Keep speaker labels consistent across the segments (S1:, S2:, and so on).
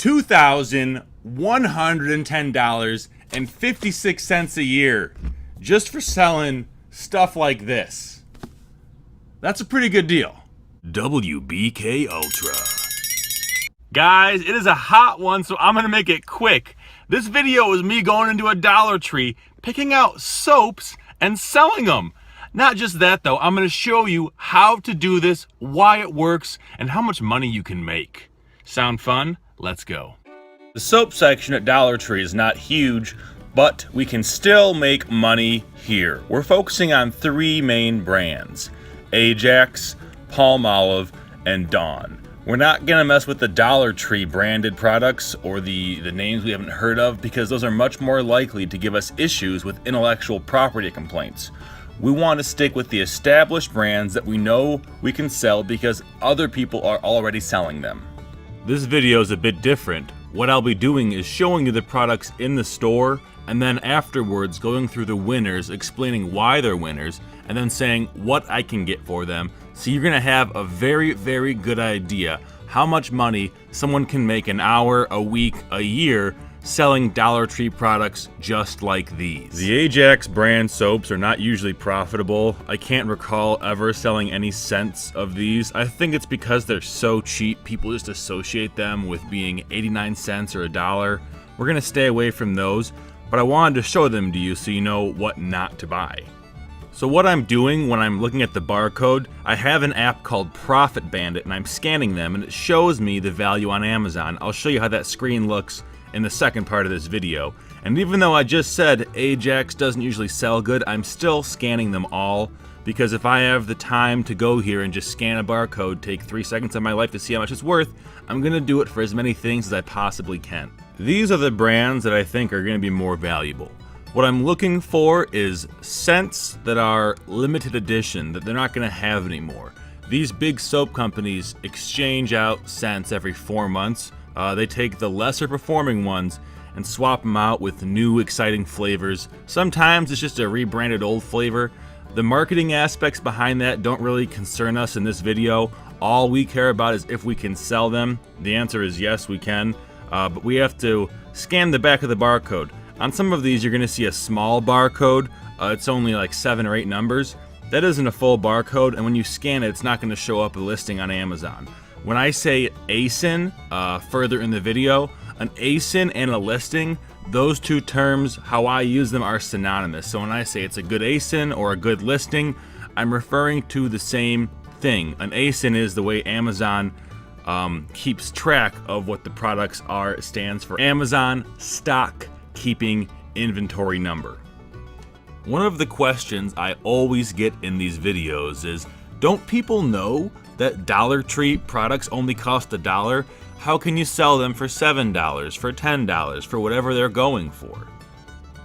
S1: $2,110.56 a year just for selling stuff like this. That's a pretty good deal. WBK Ultra. Guys, it is a hot one, so I'm gonna make it quick. This video is me going into a Dollar Tree, picking out soaps and selling them. Not just that though, I'm gonna show you how to do this, why it works, and how much money you can make. Sound fun? Let's go. The soap section at Dollar Tree is not huge, but we can still make money here. We're focusing on three main brands: Ajax, Palmolive, and Dawn. We're not gonna mess with the Dollar Tree branded products or the names we haven't heard of, because those are much more likely to give us issues with intellectual property complaints. We want to stick with the established brands that we know we can sell because other people are already selling them. This video is a bit different. What I'll be doing is showing you the products in the store, and then afterwards going through the winners, explaining why they're winners, and then saying what I can get for them. So you're gonna have a very, very good idea how much money someone can make an hour, a week, a year selling Dollar Tree products just like these. The Ajax brand soaps are not usually profitable. I can't recall ever selling any cents of these. I think it's because they're so cheap, people just associate them with being 89 cents or $1. We're gonna stay away from those, but I wanted to show them to you so you know what not to buy. So what I'm doing when I'm looking at the barcode, I have an app called Profit Bandit, and I'm scanning them and it shows me the value on Amazon. I'll show you how that screen looks in the second part of this video. And even though I just said Ajax doesn't usually sell good, I'm still scanning them all, because if I have the time to go here and just scan a barcode, take 3 seconds of my life to see how much it's worth, I'm gonna do it for as many things as I possibly can. These are the brands that I think are gonna be more valuable. What I'm looking for is scents that are limited edition, that they're not gonna have anymore. These big soap companies exchange out scents every 4 months. They take the lesser performing ones and swap them out with new exciting flavors. Sometimes it's just a rebranded old flavor. The marketing aspects behind that don't really concern us in this video. All we care about is if we can sell them. The answer is yes, we can, but we have to scan the back of the barcode. On some of these, you're gonna see a small barcode. It's only like 7 or 8 numbers. That isn't a full barcode, and when you scan it, it's not gonna show up a listing on Amazon. When I say ASIN further in the video, an ASIN and a listing, those two terms, how I use them, are synonymous. So when I say it's a good ASIN or a good listing, I'm referring to the same thing. An ASIN is the way Amazon keeps track of what the products are. It stands for Amazon Stock Keeping Inventory Number. One of the questions I always get in these videos is, don't people know that Dollar Tree products only cost $1? How can you sell them for $7, for $10, for whatever they're going for?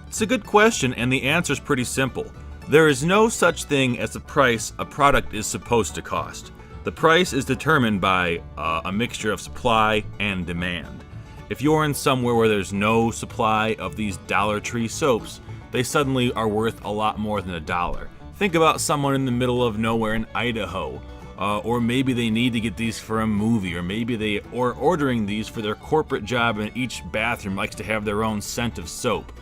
S1: It's a good question, and the answer is pretty simple. There is no such thing as a price a product is supposed to cost. The price is determined by a mixture of supply and demand. If you're in somewhere where there's no supply of these Dollar Tree soaps, they suddenly are worth a lot more than $1. Think about someone in the middle of nowhere in Idaho, or maybe they need to get these for a movie, or maybe they are ordering these for their corporate job and each bathroom likes to have their own scent of soap.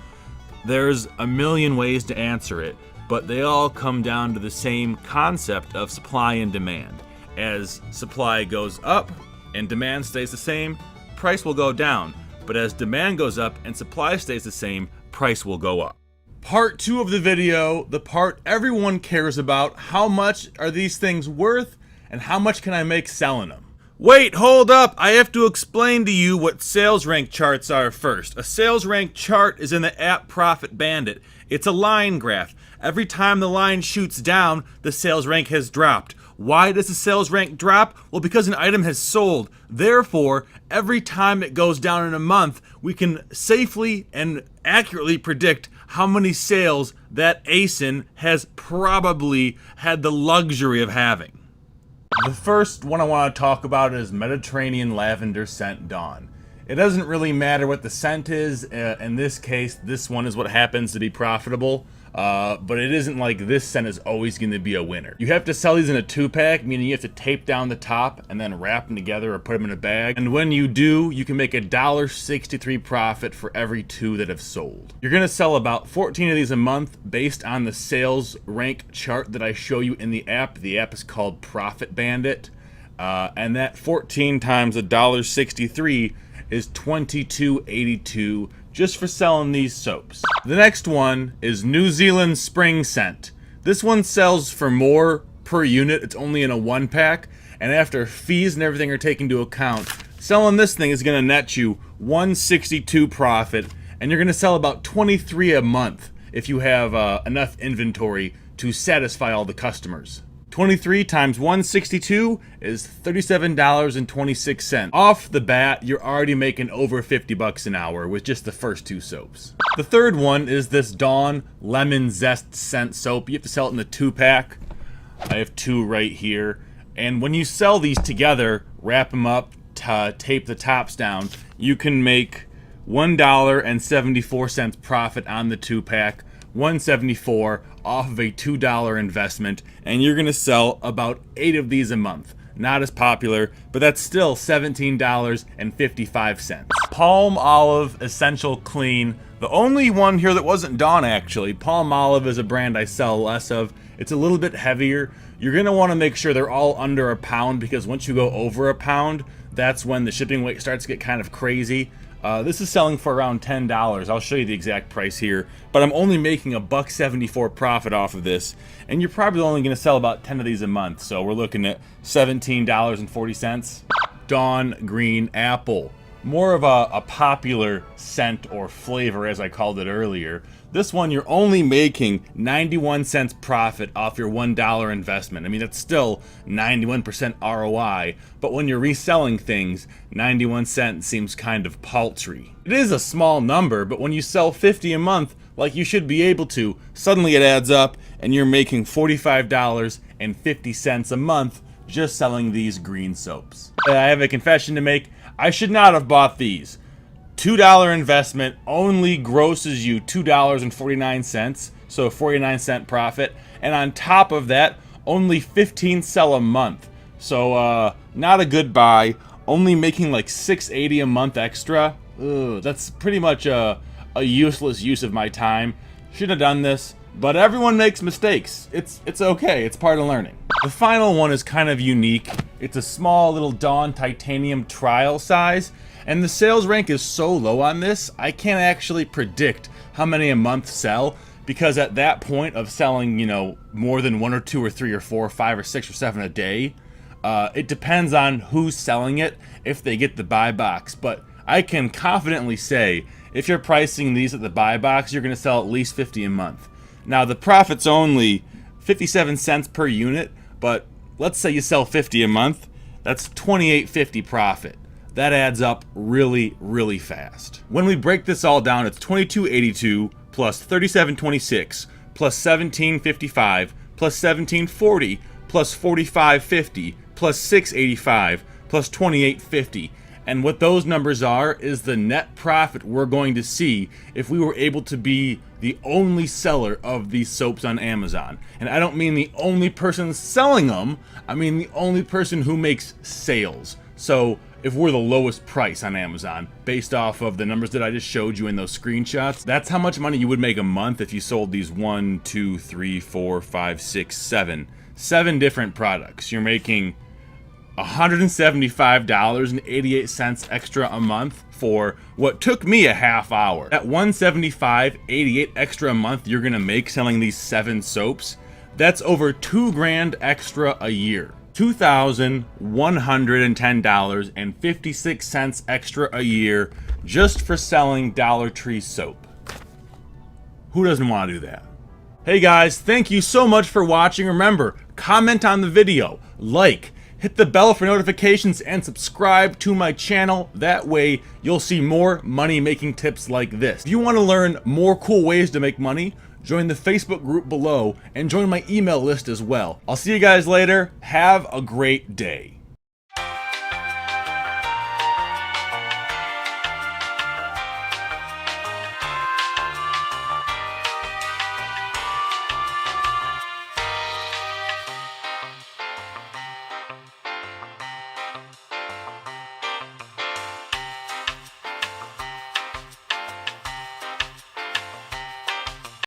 S1: There's a million ways to answer it, but they all come down to the same concept of supply and demand. As supply goes up and demand stays the same, price will go down, but as demand goes up and supply stays the same, price will go up. Part 2 of the video, the part everyone cares about: how much are these things worth and how much can I make selling them? Wait, hold up, I have to explain to you what sales rank charts are first. A sales rank chart is in the app Profit Bandit. It's a line graph. Every time the line shoots down, the sales rank has dropped. Why does the sales rank drop? Well, because an item has sold. Therefore, every time it goes down in a month, we can safely and accurately predict how many sales that ASIN has probably had the luxury of having. The first one I want to talk about is Mediterranean Lavender Scent Dawn. It doesn't really matter what the scent is. In this case, this one is what happens to be profitable. but it isn't like this scent is always going to be a winner. You have to sell these in a 2-pack, meaning you have to tape down the top and then wrap them together or put them in a bag. And when you do, you can make a $1.63 profit for every 2 that have sold. You're going to sell about 14 of these a month based on the sales rank chart that I show you in the app. The app is called Profit Bandit. And that 14 times $1.63 is $22.82 just for selling these soaps. The next one is New Zealand Spring Scent. This one sells for more per unit. It's only in a 1-pack, and after fees and everything are taken into account, selling this thing is going to net you $1.62 profit, and you're going to sell about 23 a month if you have enough inventory to satisfy all the customers. 23 times 162 is $37.26. Off the bat, you're already making over 50 bucks an hour with just the first 2 soaps. The third one is this Dawn Lemon Zest Scent Soap. You have to sell it in the 2-pack. I have 2 right here. And when you sell these together, wrap them up, tape the tops down, you can make $1.74 profit on the 2-pack. $1.74 off of a $2 investment, and you're gonna sell about 8 of these a month. Not as popular, but that's still $17.55. Palm Olive Essential Clean. The only one here that wasn't Dawn, actually. Palm Olive is a brand I sell less of. It's a little bit heavier. You're gonna wanna make sure they're all under a pound, because once you go over a pound, that's when the shipping weight starts to get kind of crazy. This is selling for around $10. I'll show you the exact price here, but I'm only making a $1.74 profit off of this, and you're probably only going to sell about 10 of these a month, so we're looking at $17.40. Dawn Green Apple. More of a popular scent or flavor, as I called it earlier. This one, you're only making 91 cents profit off your $1 investment. I mean, that's still 91% ROI, but when you're reselling things, 91 cents seems kind of paltry. It is a small number, but when you sell 50 a month, like you should be able to, suddenly it adds up, and you're making $45.50 a month just selling these green soaps. I have a confession to make. I should not have bought these. $2 investment only grosses you $2.49, so a 49-cent profit, and on top of that, only 15 sell a month. So not a good buy. Only making like $6.80 a month extra. Ugh, that's pretty much a useless use of my time. Shouldn't have done this, but everyone makes mistakes. It's okay. It's part of learning. The final one is kind of unique. It's a small little Dawn Titanium trial size, and the sales rank is so low on this, I can't actually predict how many a month sell, because at that point of selling, you know, more than 1 or 2 or 3 or 4 or 5 or 6 or 7 a day, it depends on who's selling it, if they get the buy box. But I can confidently say, if you're pricing these at the buy box, you're going to sell at least 50 a month. Now, the profit's only 57 cents per unit, but let's say you sell 50 a month, that's $28.50 profit. That adds up really, really fast. When we break this all down, it's $22.82 plus $37.26 plus $17.55 plus $17.40 plus $45.50 plus $6.85 plus $28.50. And what those numbers are is the net profit we're going to see if we were able to be the only seller of these soaps on Amazon. And I don't mean the only person selling them, I mean the only person who makes sales. So if we're the lowest price on Amazon, based off of the numbers that I just showed you in those screenshots, that's how much money you would make a month if you sold these 1, 2, 3, 4, 5, 6, 7 different products. You're making $175.88 extra a month for what took me a half hour. At $175.88 extra a month you're gonna make selling these 7 soaps, that's over $2,000 extra a year. $2,110.56 extra a year just for selling Dollar Tree soap. Who doesn't want to do that? Hey guys, thank you so much for watching. Remember, comment on the video, like, hit the bell for notifications, and subscribe to my channel. That way you'll see more money making tips like this. If you want to learn more cool ways to make money, join the Facebook group below and join my email list as well. I'll see you guys later. Have a great day.